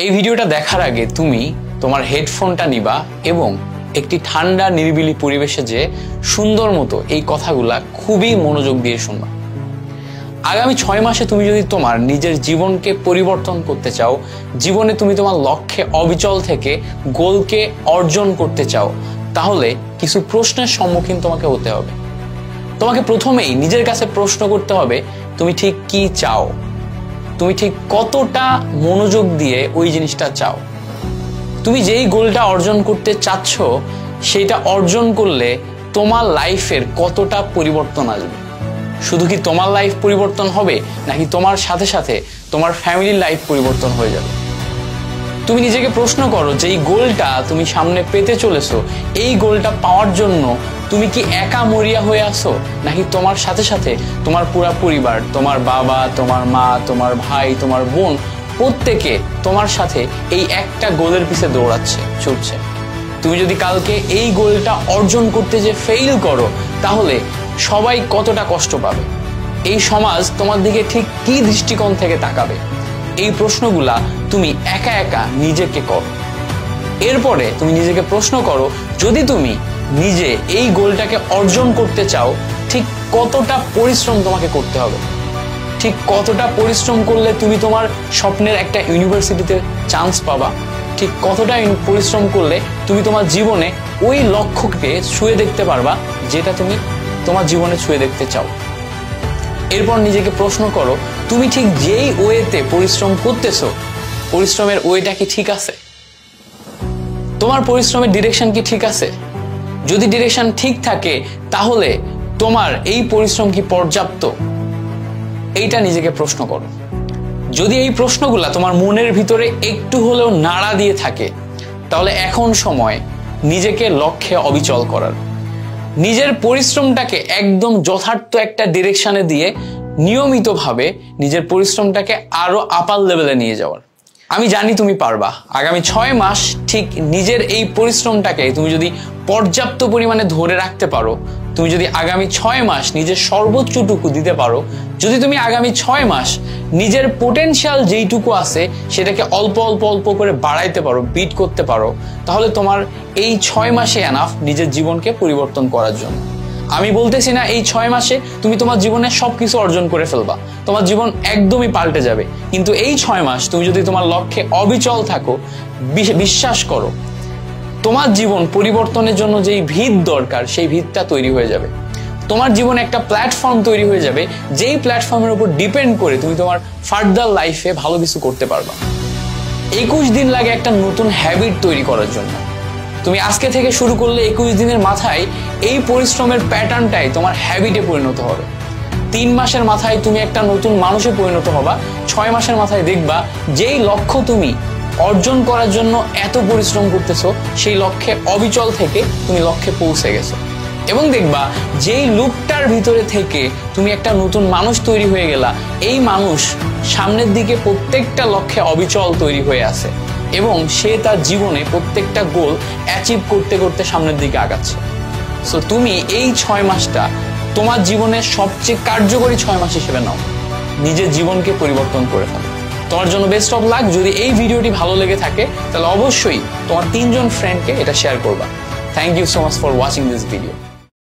এই ভিডিওটা দেখার আগে তুমি তোমার হেডফোনটা নিবা এবং একটি ঠান্ডা নিরিবিলি পরিবেশে যে সুন্দর মতো এই কথাগুলা খুবই মনোযোগ দিয়ে শুনবা। আগামী 6 মাসে তুমি যদি তোমার নিজের জীবনকে পরিবর্তন করতে চাও, জীবনে তুমি তোমার লক্ষ্যে অবিচল থেকে গোলকে অর্জন করতে চাও, তাহলে কিছু প্রশ্নের সম্মুখীন তোমাকে হতে হবে। তোমাকে প্রথমেই নিজের কাছে প্রশ্ন করতে হবে, তুমি ঠিক কি চাও, তুমি ঠিক কতটা মনোযোগ দিয়ে ওই জিনিসটা চাও। তুমি যেই গোলটা অর্জন করতে চাচ্ছ সেটা অর্জন করলে তোমার লাইফের কতটা পরিবর্তন আসবে। শুধু কি তোমার লাইফ পরিবর্তন হবে, নাকি তোমার সাথে সাথে তোমার ফ্যামিলির লাইফ পরিবর্তন হয়ে যাবে? তুমি নিজেকে প্রশ্ন করো যে এই গোলটা তুমি সামনে পেতে চলেছো, এই গোলটা পাওয়ার জন্য তুমি কি একা মরিয়া হয়ে আসো, নাকি তোমার সাথে সাথে তোমার পুরা পরিবার, তোমার বাবা, তোমার মা, তোমার ভাই, তোমার বোন, প্রত্যেকে তোমার সাথে এই একটা গোলের পিছে দৌড়াচ্ছে, ছুটছে। তুমি যদি কালকে এই গোলটা অর্জন করতে যে ফেইল করো, তাহলে সবাই কতটা কষ্ট পাবে, এই সমাজ তোমার দিকে ঠিক কি দৃষ্টিকোণ থেকে তাকাবে? এই প্রশ্নগুলা তুমি একা একা নিজেকে করো। এরপরে তুমি নিজেকে প্রশ্ন করো, যদি তুমি নিজে এই গোলটাকে অর্জন করতে চাও, ঠিক কতটা পরিশ্রম তোমাকে করতে হবে, ঠিক কতটা পরিশ্রম করলে তুমি তোমার স্বপ্নের একটা ইউনিভার্সিটিতে চান্স পাবা, ঠিক কতটা পরিশ্রম করলে তুমি তোমার জীবনে ওই লক্ষ্যকে ছুঁয়ে দেখতে পারবা যেটা তুমি তোমার জীবনে ছুঁয়ে দেখতে চাও। এরপর নিজেকে প্রশ্ন করো, তুমি ঠিক যেই ওয়েতে পরিশ্রম করতেছো, পরিশ্রমের ওয়েটা কি ঠিক আছে? তোমার পরিশ্রমের ডিরেকশন কি ঠিক আছে? যদি ডিরেকশন ঠিক থাকে, তাহলে তোমার এই পরিশ্রম কি পর্যাপ্ত? এইটা নিজেকে প্রশ্ন করো। যদি এই প্রশ্নগুলা তোমার মনের ভিতরে একটু হলেও নাড়া দিয়ে থাকে, তাহলে এখন সময় নিজেকে লক্ষ্যে অবিচল করার, নিজের পরিশ্রমটাকে একদম যথার্থ একটা ডিরেকশনে দিয়ে নিয়মিতভাবে নিজের পরিশ্রমটাকে আরো আপার লেভেলে নিয়ে যাওয়ার। আমি জানি তুমি পারবা। আগামী 6 মাস ঠিক নিজের এই পরিশ্রমটাকে তুমি যদি পর্যাপ্ত পরিমাণে ধরে রাখতে পারো, তুমি যদি আগামী 6 মাস নিজের সর্বোচ্চটুকু দিতে পারো, যদি তুমি আগামী 6 মাস নিজের পোটেনশিয়াল যেইটুকু আছে সেটাকে অল্প অল্প অল্প করে বাড়াইতে পারো, বিট করতে পারো, তাহলে তোমার এই 6 মাসে এনাফ নিজের জীবনকে পরিবর্তন করার জন্য। আমি বলতেছি না এই 6 মাসে তুমি তোমার জীবনে সবকিছু অর্জন করে ফেলবা, তোমার জীবন একদমই পাল্টে যাবে, কিন্তু এই 6 মাস তুমি যদি তোমার লক্ষ্যে অবিচল থাকো, বিশ্বাস করো, তোমার জীবন পরিবর্তনের জন্য যেই ভিত দরকার সেই ভিতটা তৈরি হয়ে যাবে। তোমার জীবনে একটা প্ল্যাটফর্ম তৈরি হয়ে যাবে, যেই প্ল্যাটফর্মের উপর ডিপেন্ড করে তুমি তোমার ফার্দার লাইফে ভালো কিছু করতে পারবা। 21 দিন লাগে একটা নতুন হ্যাবিট তৈরি করার জন্য। তুমি আজকে থেকে শুরু করলে 21 দিনের মাথায় এই পরিশ্রমের প্যাটার্নটাই তোমার হ্যাবিটে পরিণত হবে। 3 মাসের মাথায় তুমি একটা নতুন মানুষে পরিণত হবা। 6 মাসের মাথায় দেখবা যেই লক্ষ্য তুমি অর্জন করার জন্য এত পরিশ্রম করতেছো, সেই লক্ষ্যে অবিচল থেকে তুমি লক্ষ্যে পৌঁছে গেছো। এবং দেখবা যেই লুপটার ভিতরে থেকে তুমি একটা নতুন মানুষ তৈরি হয়ে গেলা, এই মানুষ সামনের দিকে প্রত্যেকটা লক্ষ্যে অবিচল তৈরি হয়ে আছে এবং সে তার জীবনে প্রত্যেকটা গোল অ্যাচিভ করতে করতে সামনের দিকে আগাচ্ছে। সো তুমি এই 6 মাসটা তোমার জীবনের সবচেয়ে কার্যকরী 6 মাস হিসেবে নাও, নিজের জীবনকে পরিবর্তন করে ফেলো। তোমার জন্য বেস্ট অফ লাক। যদি এই ভিডিওটি ভালো লেগে থাকে, তাহলে অবশ্যই তোমার 3 জন ফ্রেন্ডকে এটা শেয়ার করবা। Thank you so much for watching this video.